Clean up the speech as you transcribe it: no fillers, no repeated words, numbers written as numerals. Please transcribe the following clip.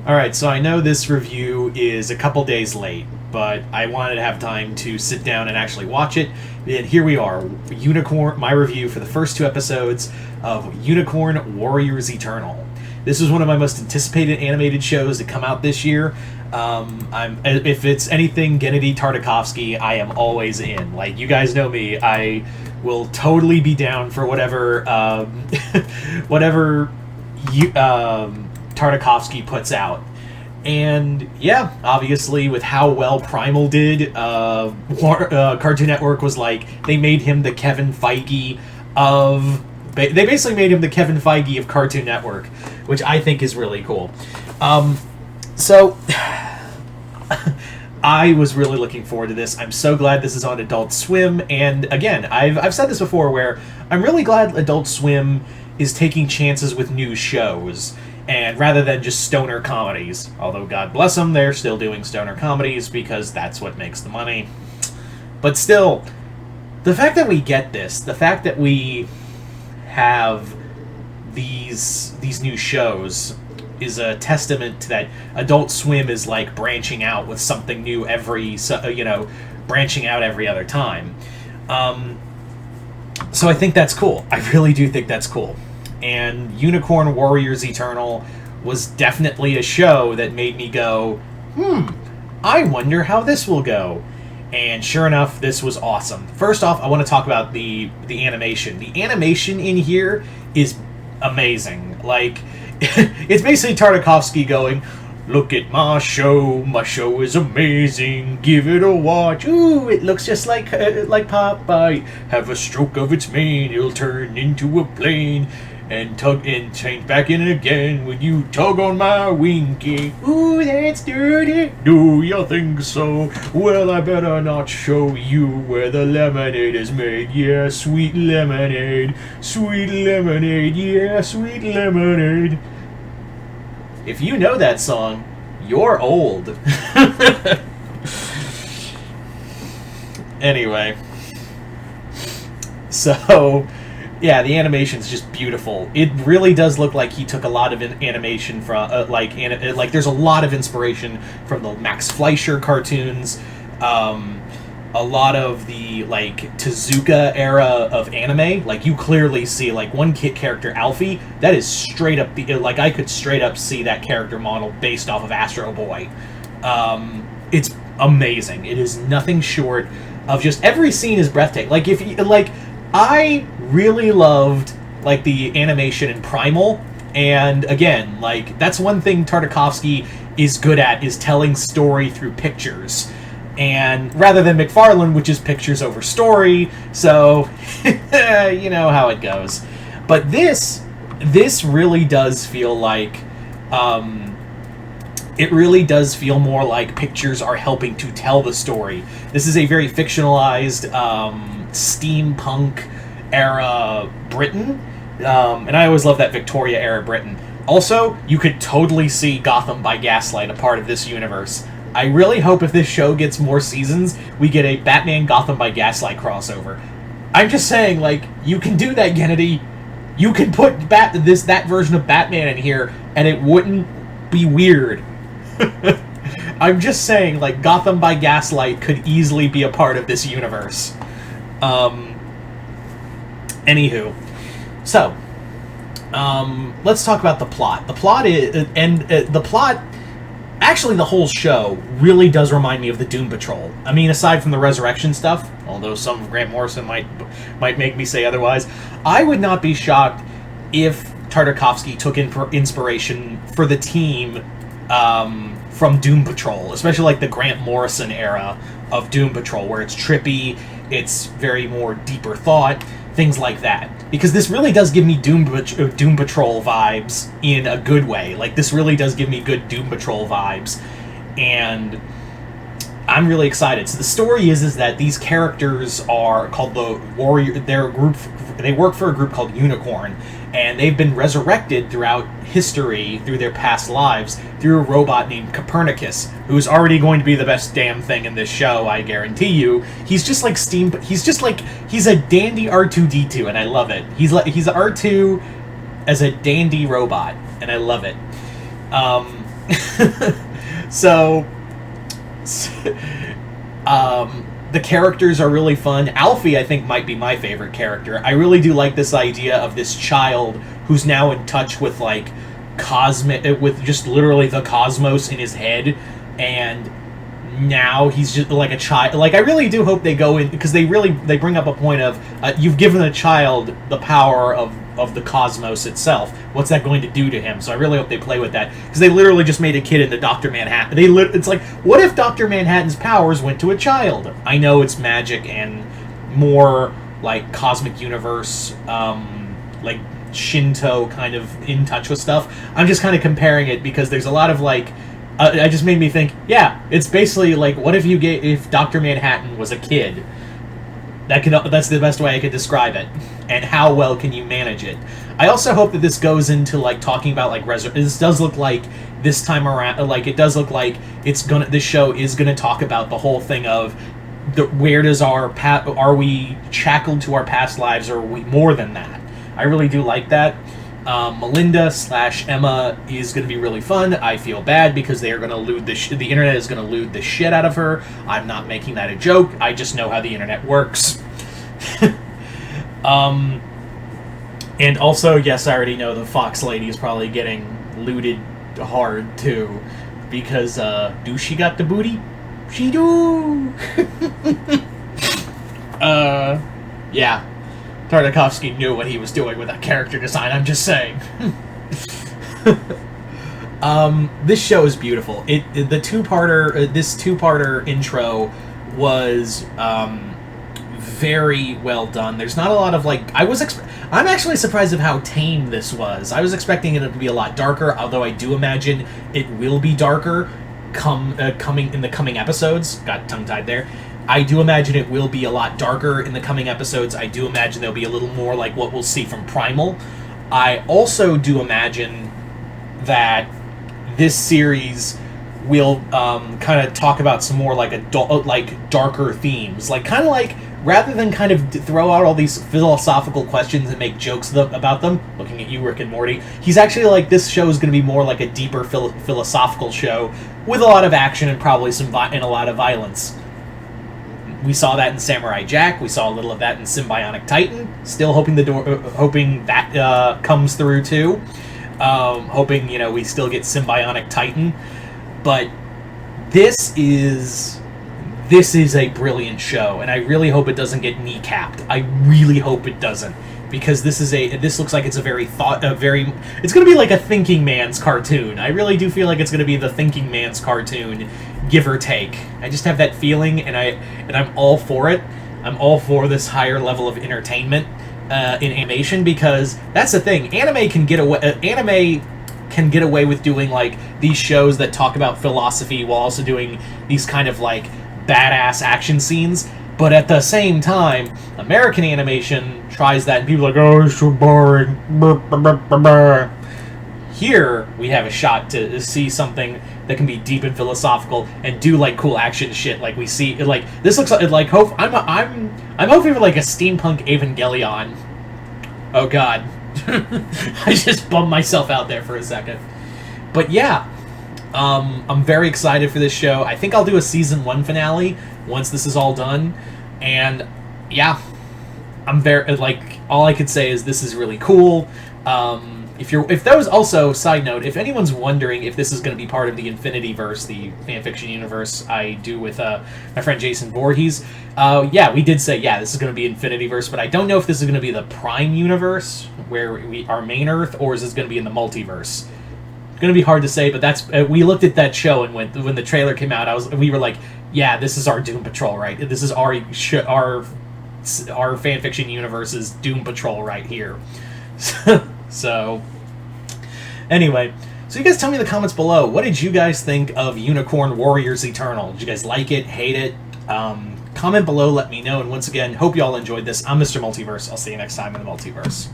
Alright, so I know this review is a couple days late, but I wanted to have time to sit down and actually watch it. And here we are, my review for the first two episodes of Unicorn Warriors Eternal. This is one of my most anticipated animated shows to come out this year. If it's anything Gennady Tartakovsky, I am always in. Like, you guys know me, I will totally be down for whatever Tartakovsky puts out. And yeah, obviously with how well Primal did, Cartoon Network was like, they made him the Kevin Feige of... They basically made him the Kevin Feige of Cartoon Network, which I think is really cool. So, I was really looking forward to this. I'm so glad this is on Adult Swim, and again, I've said this before, where I'm really glad Adult Swim is taking chances with new shows, and rather than just stoner comedies. Although, God bless them, they're still doing stoner comedies, because that's what makes the money. But still, the fact that we get this, the fact that we have these new shows, is a testament to that Adult Swim is like branching out with something new branching out every other time. So I think that's cool. I really do think that's cool. And Unicorn Warriors Eternal was definitely a show that made me go, I wonder how this will go. And sure enough, this was awesome. First off, I want to talk about the animation. The animation in here is amazing. Like, it's basically Tartakovsky going, look at my show is amazing, give it a watch, ooh, it looks just like Popeye, have a stroke of its mane, it'll turn into a plane, and tug and change back in again when you tug on my winky, ooh, that's dirty, do you think so? Well, I better not show you where the lemonade is made, yeah, sweet lemonade, yeah, sweet lemonade. If you know that song, you're old. Anyway. So, yeah, the animation's just beautiful. It really does look like he took a lot of animation from, there's a lot of inspiration from the Max Fleischer cartoons, a lot of the, Tezuka era of anime. Like, you clearly see, one character, Alfie, that is straight up, I could straight up see that character model based off of Astro Boy. It's amazing. It is nothing short of just, every scene is breathtaking. I really loved, the animation in Primal, and again, that's one thing Tartakovsky is good at, is telling story through pictures. And rather than McFarlane, which is pictures over story, so you know how it goes. But this really does feel like, it really does feel more like pictures are helping to tell the story. This is a very fictionalized, steampunk era Britain, and I always love that Victoria era Britain. Also, you could totally see Gotham by Gaslight a part of this universe. I really hope if this show gets more seasons, we get a Batman Gotham by Gaslight crossover. I'm just saying, you can do that, Gennady. You can put that version of Batman in here, and it wouldn't be weird. I'm just saying, Gotham by Gaslight could easily be a part of this universe. Anywho. So, let's talk about the plot. The plot... Actually, the whole show really does remind me of the Doom Patrol. I mean, aside from the resurrection stuff, although some of Grant Morrison might make me say otherwise, I would not be shocked if Tartakovsky took inspiration for the team from Doom Patrol, especially the Grant Morrison era of Doom Patrol, where it's trippy, it's very more deeper thought, things like that. Because this really does give me Doom Patrol vibes in a good way. This really does give me good Doom Patrol vibes. And I'm really excited. So the story is that these characters are called the Warrior... They're a group... They work for a group called Unicorn. And they've been resurrected throughout history, through their past lives, through a robot named Copernicus, who's already going to be the best damn thing in this show, I guarantee you. He's just like Steam... He's a dandy R2-D2, and I love it. He's R2 as a dandy robot, and I love it. So, the characters are really fun. Alfie, I think, might be my favorite character. I really do like this idea of this child who's now in touch with, like, with just literally the cosmos in his head, and now he's just like a child. Like, I really do hope they go in, because they bring up a point of, you've given a child the power of the cosmos itself. What's that going to do to him? So I really hope they play with that, because they literally just made a kid into Dr. Manhattan. It's like, what if Dr. Manhattan's powers went to a child? I know it's magic and more like cosmic universe, like Shinto kind of in touch with stuff. I'm just kind of comparing it because there's a lot of like, it just made me think, yeah, it's basically like, what if Dr. Manhattan was a kid? That's the best way I could describe it. And how well can you manage it? I also hope that this goes into like talking about like this does look like this time around, like it does look like this show is gonna talk about the whole thing of where does are we shackled to our past lives, or are we more than that? I really do like that. Melinda/Emma is going to be really fun. I feel bad because they are going to lewd the internet is going to lewd the shit out of her. I'm not making that a joke. I just know how the internet works. And also, yes, I already know the Fox lady is probably getting looted hard too, because do she got the booty? She do. Yeah. Tartakovsky knew what he was doing with that character design, I'm just saying. This show is beautiful. This two-parter intro was very well done. There's not a lot of like I'm actually surprised of how tame this was. I was expecting it to be a lot darker, although I do imagine it will be darker coming in the coming episodes. Got tongue-tied there. I do imagine it will be a lot darker in the coming episodes. I do imagine there'll be a little more like what we'll see from Primal. I also do imagine that this series will kind of talk about some more like darker themes, like kind of like rather than kind of throw out all these philosophical questions and make jokes about them. Looking at you, Rick and Morty. He's actually like, this show is going to be more like a deeper philosophical show with a lot of action and probably and a lot of violence. We saw that in Samurai Jack. We saw a little of that in Symbionic Titan. Still hoping that comes through too. Hoping we still get Symbionic Titan. But this is a brilliant show, and I really hope it doesn't get kneecapped. I really hope it doesn't, because this looks like it's it's going to be like a thinking man's cartoon. I really do feel like it's going to be the thinking man's cartoon, give or take. I just have that feeling, and I'm all for it. I'm all for this higher level of entertainment in animation, because that's the thing. Anime can get away with doing like these shows that talk about philosophy while also doing these kind of like badass action scenes. But at the same time, American animation tries that, and people are like, oh, it's so boring. Here, we have a shot to see something that can be deep and philosophical and do like cool action shit. Like we see, like this looks like I'm hoping for like a steampunk Evangelion. Oh God, I just bummed myself out there for a second. But yeah, I'm very excited for this show. I think I'll do a season 1 finale once this is all done, and yeah, I'm very all I could say is this is really cool. If there was also, side note, if anyone's wondering if this is going to be part of the Infinityverse, the fanfiction universe I do with my friend Jason Voorhees, yeah, we did say, yeah, this is going to be Infinityverse, but I don't know if this is going to be the Prime universe, where our main Earth, or is this going to be in the multiverse? It's going to be hard to say, but that's we looked at that show, and when the trailer came out, we were like, yeah, this is our Doom Patrol, right? This is our fanfiction universe's Doom Patrol right here. So, anyway, so you guys tell me in the comments below, what did you guys think of Unicorn Warriors Eternal? Did you guys like it, hate it? Comment below, let me know, and once again, hope you all enjoyed this. I'm Mr. Multiverse. I'll see you next time in the Multiverse.